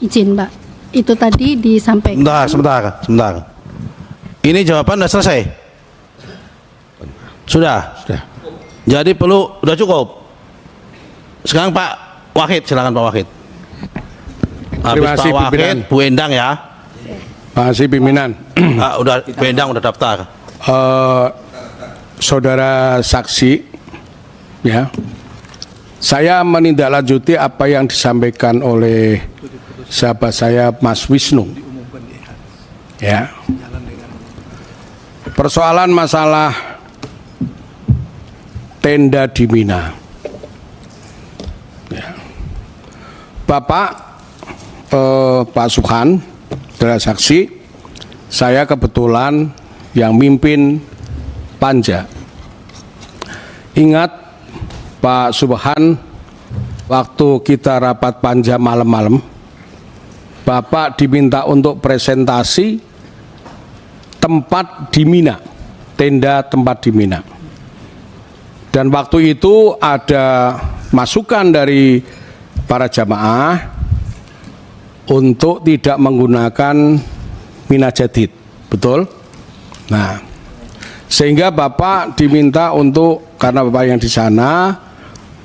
Izin Pak, itu tadi disampaikan. Sebentar. Ini jawaban sudah selesai? Sudah. Jadi sudah cukup. Sekarang Pak Wahid, silakan Pak Wahid. Habis Terima kasih, Pak Wahid, pimpinan. Bu Endang ya. Terima kasih pimpinan. Bu Endang udah daftar. Saudara saksi, ya, saya menindaklanjuti apa yang disampaikan oleh sahabat saya Mas Wisnu. Ya, persoalan masalah tenda di Mina. Ya. Bapak Pak Subhan, saudara saksi, saya kebetulan yang mimpin panja. Ingat Pak Subhan, waktu kita rapat panja malam-malam, Bapak diminta untuk presentasi tempat di Mina, tenda tempat di Mina. Dan waktu itu ada masukan dari para jamaah untuk tidak menggunakan Mina Jadid, betul? Nah, sehingga Bapak diminta untuk, karena Bapak yang di sana,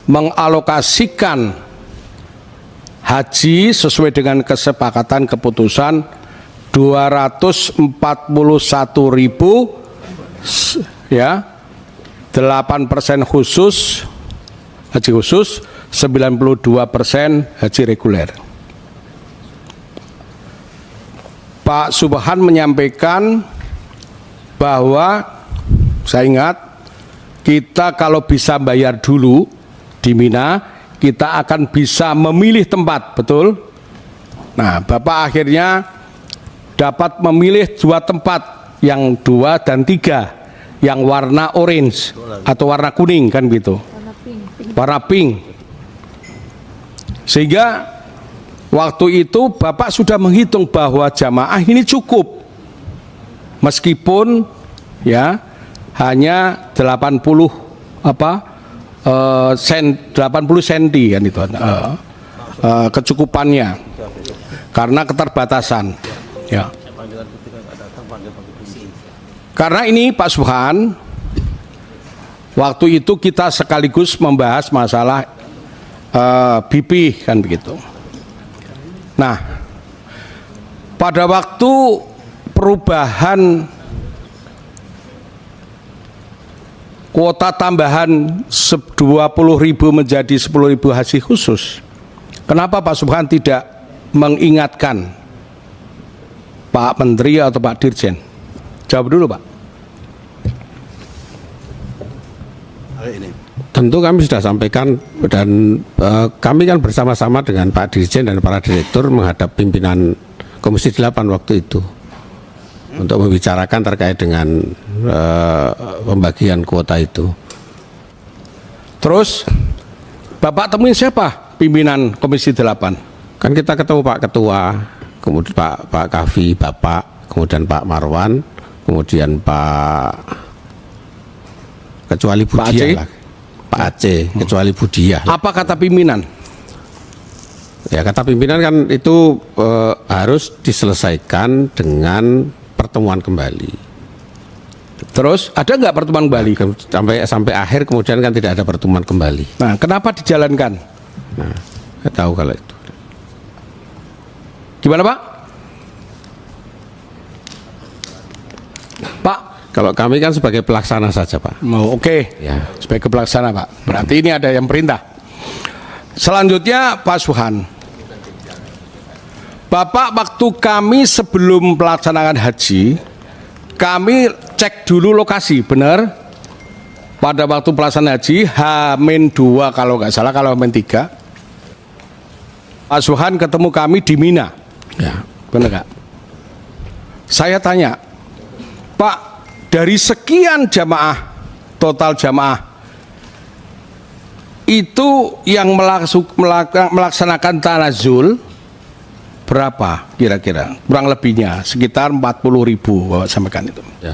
mengalokasikan haji sesuai dengan kesepakatan keputusan 241.000, ya, 8% khusus haji khusus, 92% haji reguler. Pak Subhan menyampaikan bahwa, saya ingat, kita kalau bisa bayar dulu di Mina, kita akan bisa memilih tempat, betul? Nah, Bapak akhirnya dapat memilih 2 tempat, yang 2 dan 3, yang warna orange atau warna kuning, kan gitu. Warna pink. Sehingga waktu itu Bapak sudah menghitung bahwa jamaah ini cukup, meskipun ya hanya 80 senti kan itu kecukupannya karena keterbatasan, ya. Karena ini Pak Subhan, waktu itu kita sekaligus membahas masalah BP, kan begitu. Nah, pada waktu perubahan kuota tambahan 20.000 menjadi 10.000 haji khusus, kenapa Pak Subhan tidak mengingatkan Pak Menteri atau Pak Dirjen? Jawab dulu, Pak. Tentu kami sudah sampaikan, dan kami kan bersama-sama dengan Pak Dirjen dan para direktur menghadap pimpinan Komisi 8 waktu itu untuk membicarakan terkait dengan pembagian kuota itu. Terus Bapak temuin siapa pimpinan Komisi 8? Kan kita ketemu Pak Ketua, kemudian Pak Kavi, Bapak, kemudian Pak Marwan, kemudian kecuali Budiah, Pak Aceh, kecuali Budiah. Apa kata pimpinan? Ya, kata pimpinan kan itu harus diselesaikan dengan pertemuan kembali. Terus ada nggak pertemuan kembali? Sampai akhir kemudian kan tidak ada pertemuan kembali. Nah, kenapa dijalankan? Nah, saya tahu kalau itu. Gimana, Pak? Pak? Kalau kami kan sebagai pelaksana saja, Pak. Oke. Ya. Sebagai pelaksana, Pak. Berarti ini ada yang perintah. Selanjutnya Pak Subhan. Bapak, waktu kami sebelum melaksanakan haji, kami cek dulu lokasi, benar? Pada waktu pelaksanaan haji H-2 kalau nggak salah, kalau H-3 Pak Subhan ketemu kami di Mina. Ya. Benar nggak? Saya tanya, Pak, dari sekian jamaah, total jamaah itu yang melaksanakan tanazul berapa kira-kira? Kurang lebihnya sekitar 40.000, Bapak sampaikan itu. Ya.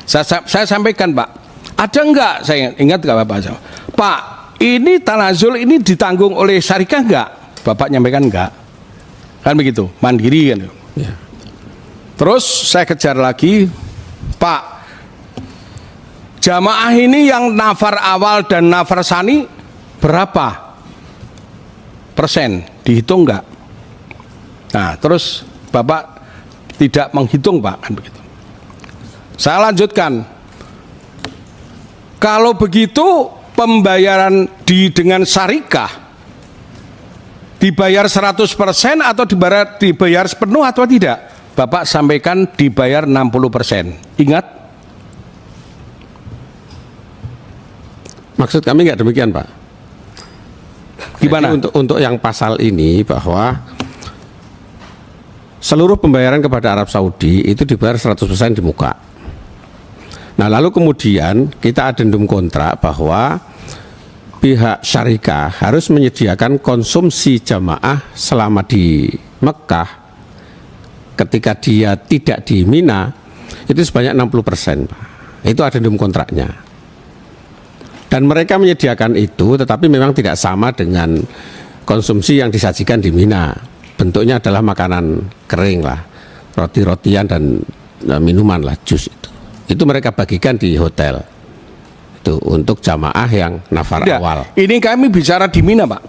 Saya sampaikan, Pak, ada enggak, saya ingat enggak Bapak? Pak, ini tanazul ini ditanggung oleh syarikah enggak? Bapak nyampaikan enggak. kan begitu, mandiri kan. Ya. Terus saya kejar lagi, Pak, jamaah ini yang nafar awal dan nafar sani berapa persen, dihitung enggak? Nah, terus Bapak tidak menghitung, Pak, kan begitu. Saya lanjutkan, kalau begitu pembayaran dengan syarikah dibayar 100% atau dibayar sepenuh atau tidak? Bapak sampaikan dibayar 60%. Ingat? Maksud kami nggak demikian, Pak. Gimana? Jadi untuk yang pasal ini bahwa seluruh pembayaran kepada Arab Saudi itu dibayar 100% di muka. Nah, lalu kemudian kita adendum kontrak bahwa pihak syarikah harus menyediakan konsumsi jamaah selama di Mekah ketika dia tidak di Mina itu sebanyak 60%, Pak. Itu adendum kontraknya. Dan mereka menyediakan itu, tetapi memang tidak sama dengan konsumsi yang disajikan di Mina. Bentuknya adalah makanan kering lah, roti-rotian dan minuman lah, jus itu. Itu mereka bagikan di hotel. Itu untuk jamaah yang nafar Tidak, awal. ini kami bicara di Mina, Pak.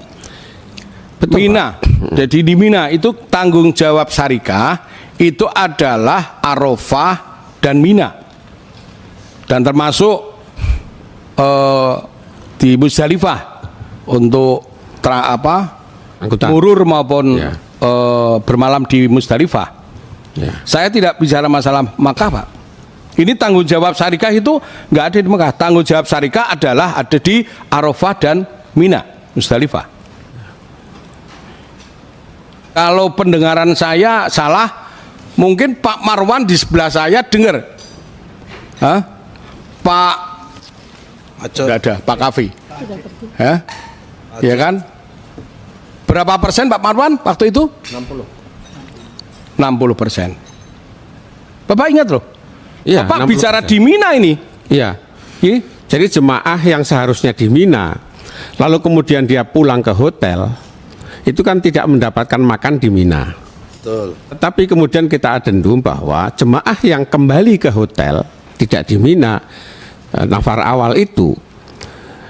Betul, Mina. Pak. Jadi di Mina itu tanggung jawab syarikah itu adalah Arafah dan Mina. Dan termasuk di Musdalifah untuk Angkutan. murur maupun Ya. bermalam di Musdalifah. Ya. Saya tidak bicara masalah Makkah, Pak. Ini tanggung jawab syarikah itu nggak ada di Mekah. Tanggung jawab syarikah adalah ada di Arafah dan Mina, Musdalifah. Kalau pendengaran saya salah, mungkin Pak Marwan di sebelah saya dengar. Hah? Pak nggak ada, Pak Kafi. Hah? Ya kan? Berapa persen Pak Marwan waktu itu? 60%. Bapak ingat loh? Iya, Bapak 60%. bicara di Mina ini. Iya. Iya. Jadi jemaah yang seharusnya di Mina, lalu kemudian dia pulang ke hotel, itu kan tidak mendapatkan makan di Mina. Betul. Tetapi kemudian kita adendum bahwa jemaah yang kembali ke hotel, tidak di Mina, nafar awal itu,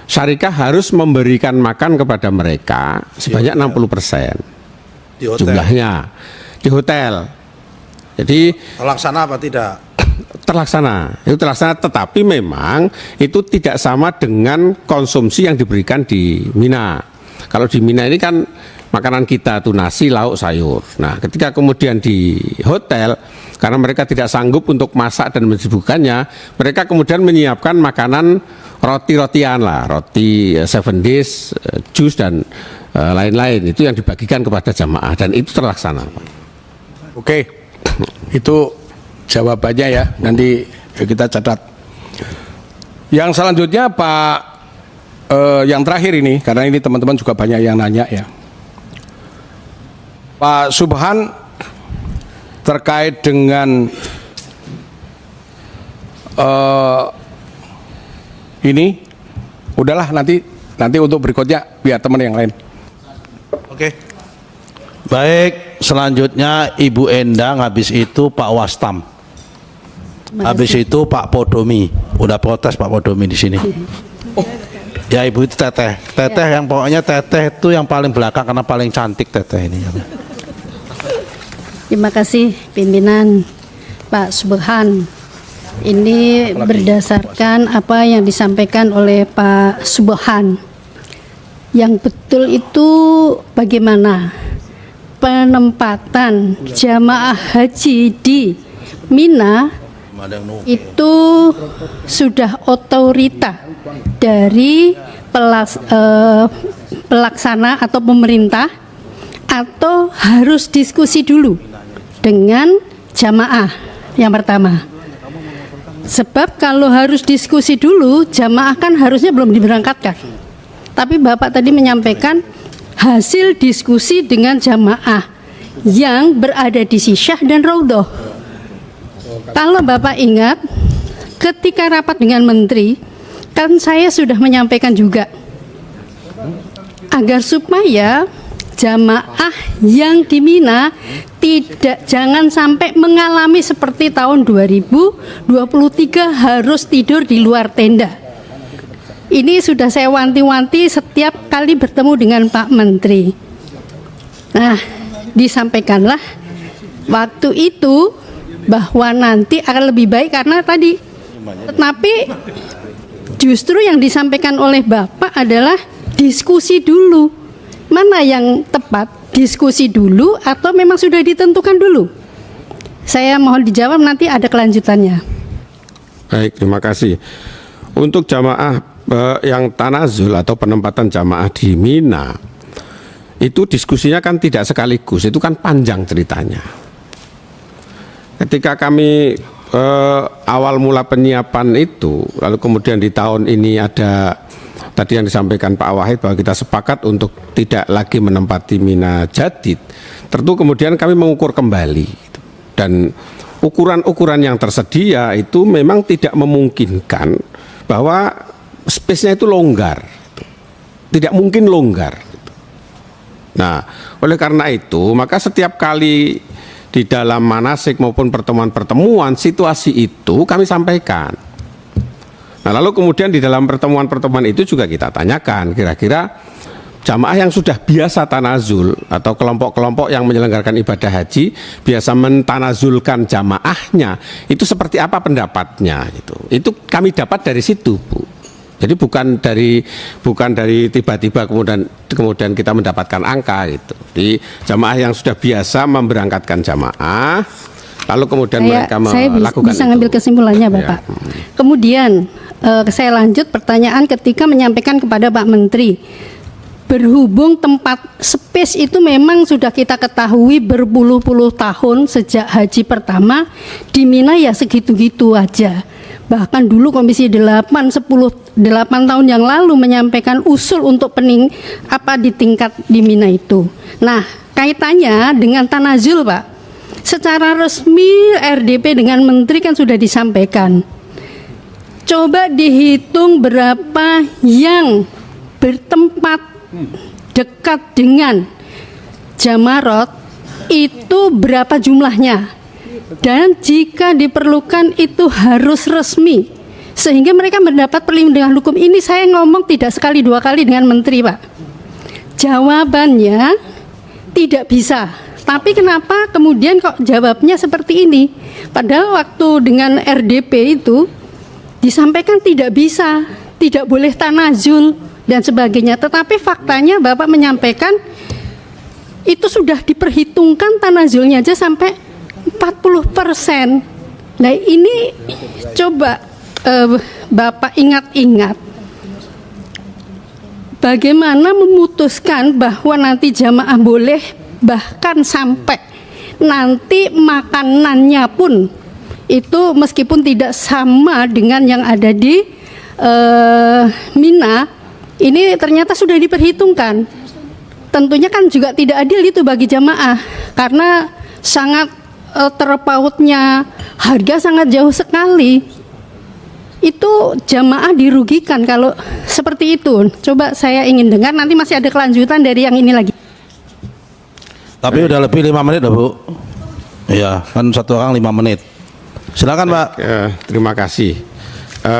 syarikah harus memberikan makan kepada mereka sebanyak 60% Di hotel. jumlahnya di hotel. Jadi Terlaksana apa tidak? terlaksana, itu terlaksana, tetapi memang itu tidak sama dengan konsumsi yang diberikan di Mina. Kalau di Mina ini kan makanan kita tuh nasi, lauk, sayur. Nah, ketika kemudian di hotel, karena mereka tidak sanggup untuk masak dan mensibukannya, mereka kemudian menyiapkan makanan roti-rotian lah, roti 7 days, jus dan lain-lain. Itu yang dibagikan kepada jamaah dan itu terlaksana, Pak. Oke, itu jawabannya ya, nanti kita catat. Yang selanjutnya Pak, yang terakhir ini, karena ini teman-teman juga banyak yang nanya ya, Pak Subhan terkait dengan ini, udahlah nanti untuk berikutnya biar teman yang lain. Oke. Baik, selanjutnya Ibu Endang, habis itu Pak Wastam. Habis itu Pak Podomi. Udah protes Pak Podomi di sini. Ya Ibu itu Teteh. Teteh yang pokoknya Teteh itu yang paling belakang karena paling cantik Teteh ini. Terima kasih pimpinan Pak Subhan. Ini berdasarkan apa yang disampaikan oleh Pak Subhan. Yang betul itu bagaimana penempatan jamaah haji di Mina itu sudah otorita dari pelaksana atau pemerintah, atau harus diskusi dulu dengan jamaah yang pertama. Sebab kalau harus diskusi dulu, jamaah kan harusnya belum diberangkatkan. Tapi Bapak tadi menyampaikan hasil diskusi dengan jamaah yang berada di Sisyah dan Raudhah. Kalau Bapak ingat, ketika rapat dengan Menteri, kan saya sudah menyampaikan juga agar supaya jamaah yang di Mina jangan sampai mengalami seperti tahun 2023 harus tidur di luar tenda. Ini sudah saya wanti-wanti setiap kali bertemu dengan Pak Menteri. Nah, disampaikanlah waktu itu bahwa nanti akan lebih baik karena tadi, tetapi justru yang disampaikan oleh Bapak adalah diskusi dulu. Mana yang tepat, diskusi dulu atau memang sudah ditentukan dulu? Saya mohon dijawab, nanti ada kelanjutannya. Baik, terima kasih. Untuk jamaah yang tanazul atau penempatan jamaah di Mina, itu diskusinya kan tidak sekaligus, itu kan panjang ceritanya. Ketika kami awal mula penyiapan itu, lalu kemudian di tahun ini ada tadi yang disampaikan Pak Wahid bahwa kita sepakat untuk tidak lagi menempati Mina Jadid. Tentu kemudian kami mengukur kembali, dan ukuran-ukuran yang tersedia itu memang tidak memungkinkan bahwa space-nya itu longgar, tidak mungkin longgar. Nah, oleh karena itu maka setiap kali di dalam manasik maupun pertemuan-pertemuan situasi itu kami sampaikan. Nah, lalu kemudian di dalam pertemuan-pertemuan itu juga kita tanyakan kira-kira jamaah yang sudah biasa tanazul atau kelompok-kelompok yang menyelenggarakan ibadah haji biasa mentanazulkan jamaahnya itu seperti apa pendapatnya gitu. Itu kami dapat dari situ, Bu. Jadi bukan dari tiba-tiba kemudian kita mendapatkan angka gitu. Di jamaah yang sudah biasa memberangkatkan jamaah, lalu kemudian mereka melakukan bisa itu. ngambil kesimpulannya, Bapak. Ya. Kemudian saya lanjut pertanyaan ketika menyampaikan kepada Pak Menteri, berhubung tempat space itu memang sudah kita ketahui berpuluh-puluh tahun sejak haji pertama di Mina ya segitu-gitu aja. Bahkan dulu Komisi 8 tahun yang lalu menyampaikan usul untuk di tingkat di Mina itu. Nah, kaitannya dengan tanazul, Pak. Secara resmi RDP dengan Menteri kan sudah disampaikan. Coba dihitung berapa yang bertempat dekat dengan Jamarot itu berapa jumlahnya, dan jika diperlukan itu harus resmi sehingga mereka mendapat perlindungan hukum. Ini saya ngomong tidak sekali dua kali dengan Menteri, Pak. Jawabannya tidak bisa. Tapi kenapa kemudian kok jawabnya seperti ini? Padahal waktu dengan RDP itu disampaikan tidak bisa, tidak boleh tanazul dan sebagainya. Tetapi faktanya Bapak menyampaikan itu sudah diperhitungkan tanazulnya aja sampai 40%. Nah, ini coba Bapak ingat-ingat bagaimana memutuskan bahwa nanti jamaah boleh bahkan sampai nanti makanannya pun itu meskipun tidak sama dengan yang ada di Mina, ini ternyata sudah diperhitungkan. Tentunya kan juga tidak adil itu bagi jamaah karena sangat terpautnya harga sangat jauh sekali. Itu jamaah dirugikan kalau seperti itu. Coba saya ingin dengar, nanti masih ada kelanjutan dari yang ini lagi. Tapi udah lebih 5 menit loh, Bu. Iya, kan satu orang 5 menit. Silakan, Pak. Terima kasih.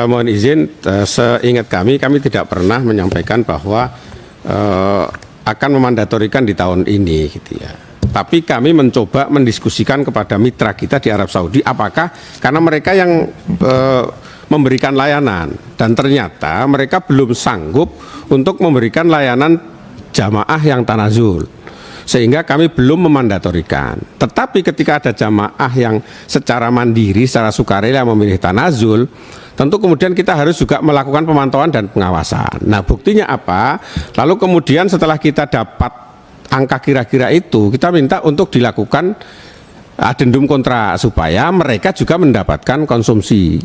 Mohon izin, seingat kami tidak pernah menyampaikan bahwa akan memandatorikan di tahun ini, gitu ya. Tapi kami mencoba mendiskusikan kepada mitra kita di Arab Saudi, apakah karena mereka yang memberikan layanan dan ternyata mereka belum sanggup untuk memberikan layanan jamaah yang tanazul, sehingga kami belum memandatorikan. Tetapi ketika ada jamaah yang secara mandiri, secara sukarela memilih tanazul, tentu kemudian kita harus juga melakukan pemantauan dan pengawasan. Nah, buktinya apa? Lalu kemudian setelah kita dapat angka kira-kira itu, kita minta untuk dilakukan adendum kontrak supaya mereka juga mendapatkan konsumsi.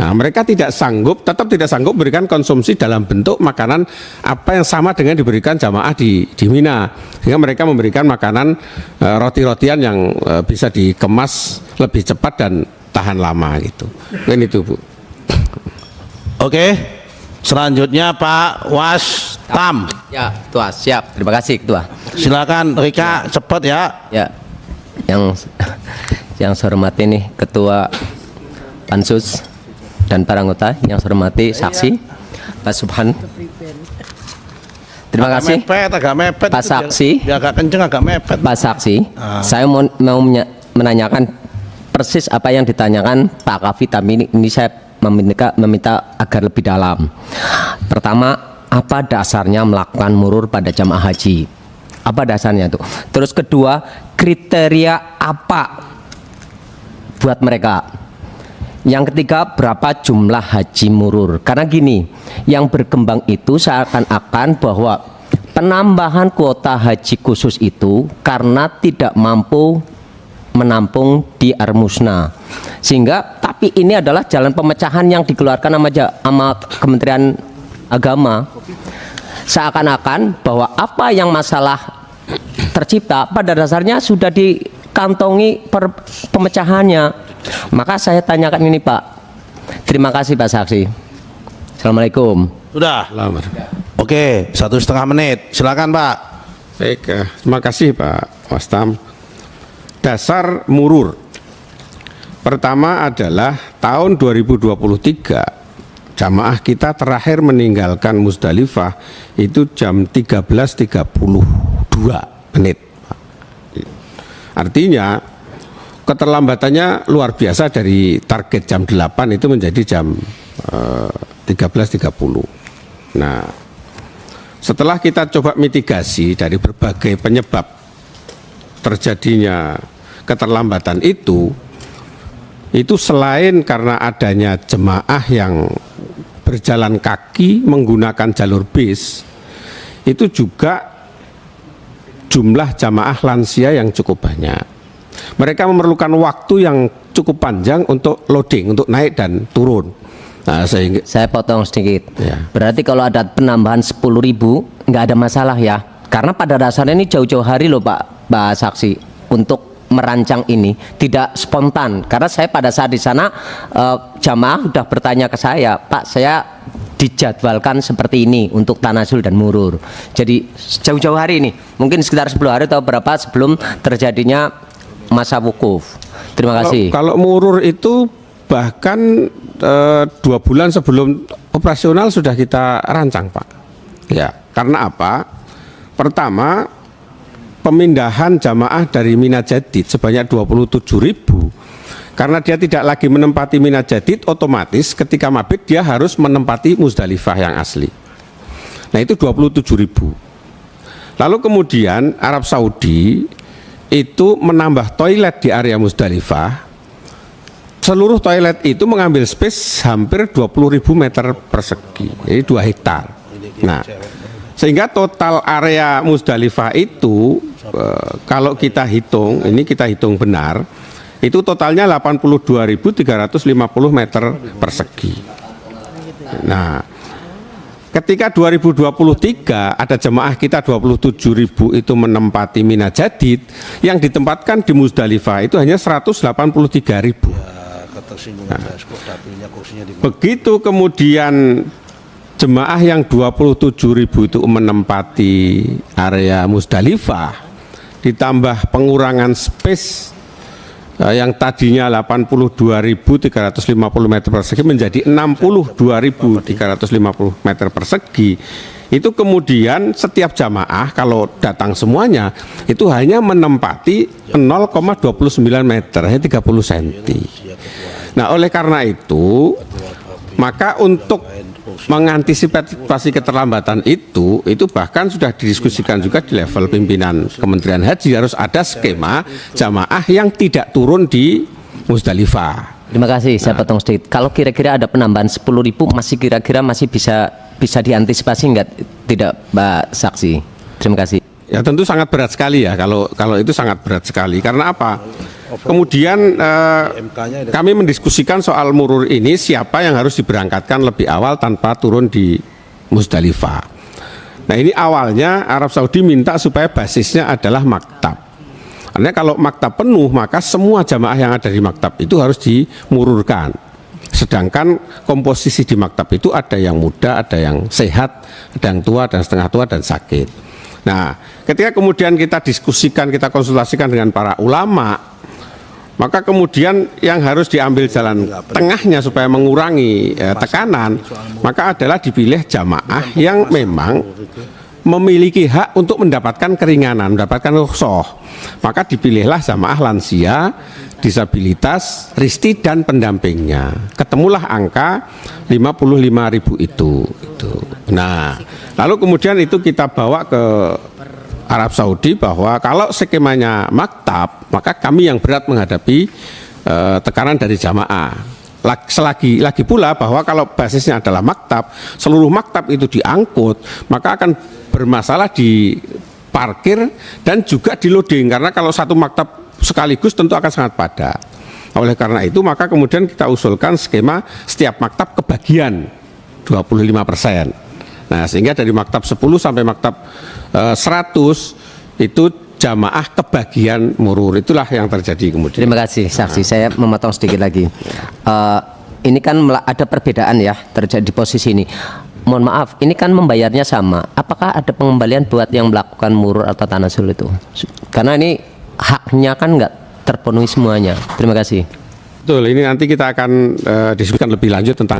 Nah, mereka tetap tidak sanggup memberikan konsumsi dalam bentuk makanan apa yang sama dengan diberikan jamaah di Mina, sehingga mereka memberikan makanan roti-rotian yang bisa dikemas lebih cepat dan tahan lama gitu. Dan itu, Bu. Oke, selanjutnya Pak Was Tam. Ya, Ketua, siap. Terima kasih, Ketua. Silakan Rika, cepat ya. Ya, yang saya hormati nih Ketua Pansus dan para anggota, yang saya hormati saksi Pak Subhan. Terima kasih. Agak mepet. Pak itu saksi. Biar agak kenceng, agak mepet. Pak saksi, saya mau menanyakan persis apa yang ditanyakan Pak Kavi, tapi ini saya meminta agar lebih dalam. Pertama, apa dasarnya melakukan murur pada jamaah haji? Apa dasarnya itu? Terus kedua, kriteria apa buat mereka? Yang ketiga, berapa jumlah haji murur? Karena gini, yang berkembang itu seakan-akan bahwa penambahan kuota haji khusus itu karena tidak mampu menampung di Armusna, sehingga tapi ini adalah jalan pemecahan yang dikeluarkan sama Kementerian Agama, seakan-akan bahwa apa yang masalah tercipta pada dasarnya sudah dikantongi pemecahannya. Maka saya tanyakan ini Pak. Terima kasih Pak Saksi. Assalamualaikum. Sudah. Selamat. Oke, 1,5 menit. Silakan Pak. Baik, terima kasih Pak Wastam. Dasar murur. Pertama adalah tahun 2023 jamaah kita terakhir meninggalkan Musdalifah itu jam 13.32 menit. Artinya keterlambatannya luar biasa, dari target jam 8 itu menjadi jam 13.30. Nah, setelah kita coba mitigasi dari berbagai penyebab terjadinya keterlambatan itu selain karena adanya jemaah yang berjalan kaki menggunakan jalur bis, itu juga jumlah jamaah lansia yang cukup banyak. Mereka memerlukan waktu yang cukup panjang untuk loading, untuk naik dan turun. Nah, sehingga Saya potong sedikit. Ya. Berarti kalau ada penambahan 10.000 nggak ada masalah ya? Karena pada dasarnya ini jauh-jauh hari loh Pak Saksi untuk merancang ini, tidak spontan. Karena saya pada saat di sana jamaah sudah bertanya ke saya, Pak, saya dijadwalkan seperti ini untuk tanasul dan murur. Jadi jauh-jauh hari ini, mungkin sekitar 10 hari atau berapa sebelum terjadinya masa wukuf. Terima kasih. Kalau murur itu bahkan 2 bulan sebelum operasional sudah kita rancang Pak. Ya, karena apa? Pertama, pemindahan jamaah dari Mina Jadid sebanyak 27.000. Karena dia tidak lagi menempati Mina Jadid, otomatis ketika mabit dia harus menempati Musdalifah yang asli. Nah, itu 27.000. Lalu kemudian Arab Saudi itu menambah toilet di area Musdalifah. Seluruh toilet itu mengambil space hampir 20.000 meter persegi, jadi 2 hektar. Nah, sehingga total area Musdalifah itu kalau kita hitung, ini kita hitung benar, itu totalnya 82.350 meter persegi. Nah, ketika 2023 ada jemaah kita 27.000 itu menempati Mina Jadid, yang ditempatkan di Musdalifah itu hanya 183.000. Nah, begitu kemudian jemaah yang 27.000 itu menempati area Musdalifah, ditambah pengurangan space yang tadinya 82.350 meter persegi menjadi 62.350 meter persegi, itu kemudian setiap jamaah kalau datang semuanya itu hanya menempati 0,29 meter, hanya 30 cm. Nah, oleh karena itu maka untuk mengantisipasi keterlambatan itu bahkan sudah didiskusikan juga di level pimpinan Kementerian Haji, harus ada skema jamaah yang tidak turun di Musdalifah. Terima kasih. Saya potong sedikit. Kalau kira-kira ada penambahan 10.000 masih kira-kira masih bisa diantisipasi enggak, tidak Mbak Saksi? Terima kasih. Ya tentu sangat berat sekali ya, kalau itu sangat berat sekali. Karena apa? Kemudian kami mendiskusikan soal murur ini, siapa yang harus diberangkatkan lebih awal tanpa turun di Musdalifah. Nah, ini awalnya Arab Saudi minta supaya basisnya adalah maktab. Karena kalau maktab penuh, maka semua jamaah yang ada di maktab itu harus dimururkan. Sedangkan komposisi di maktab itu ada yang muda, ada yang sehat, ada yang tua dan setengah tua dan sakit. Nah, ketika kemudian kita diskusikan, kita konsultasikan dengan para ulama, maka kemudian yang harus diambil jalan tengahnya supaya mengurangi tekanan, maka adalah dipilih jamaah yang memang memiliki hak untuk mendapatkan keringanan, mendapatkan rukhsah. Maka dipilihlah jamaah lansia, disabilitas, risti dan pendampingnya. Ketemulah angka 55.000 itu. Nah, lalu kemudian itu kita bawa ke Arab Saudi bahwa kalau skemanya maktab, maka kami yang berat menghadapi tekanan dari jamaah. Lagi pula bahwa kalau basisnya adalah maktab, seluruh maktab itu diangkut, maka akan bermasalah di parkir dan juga di loading, karena kalau satu maktab sekaligus tentu akan sangat padat. Oleh karena itu maka kemudian kita usulkan skema setiap maktab kebagian 25%. Nah, sehingga dari maktab 10 sampai maktab 100 itu jamaah kebagian murur. Itulah yang terjadi kemudian. Terima kasih saksi. Saya memotong sedikit lagi. Ini kan ada perbedaan ya terjadi di posisi ini. Mohon maaf, ini kan membayarnya sama. Apakah ada pengembalian buat yang melakukan murur atau tanasul itu? Karena ini haknya kan nggak terpenuhi semuanya. Terima kasih. Betul, ini nanti kita akan diskusikan lebih lanjut tentang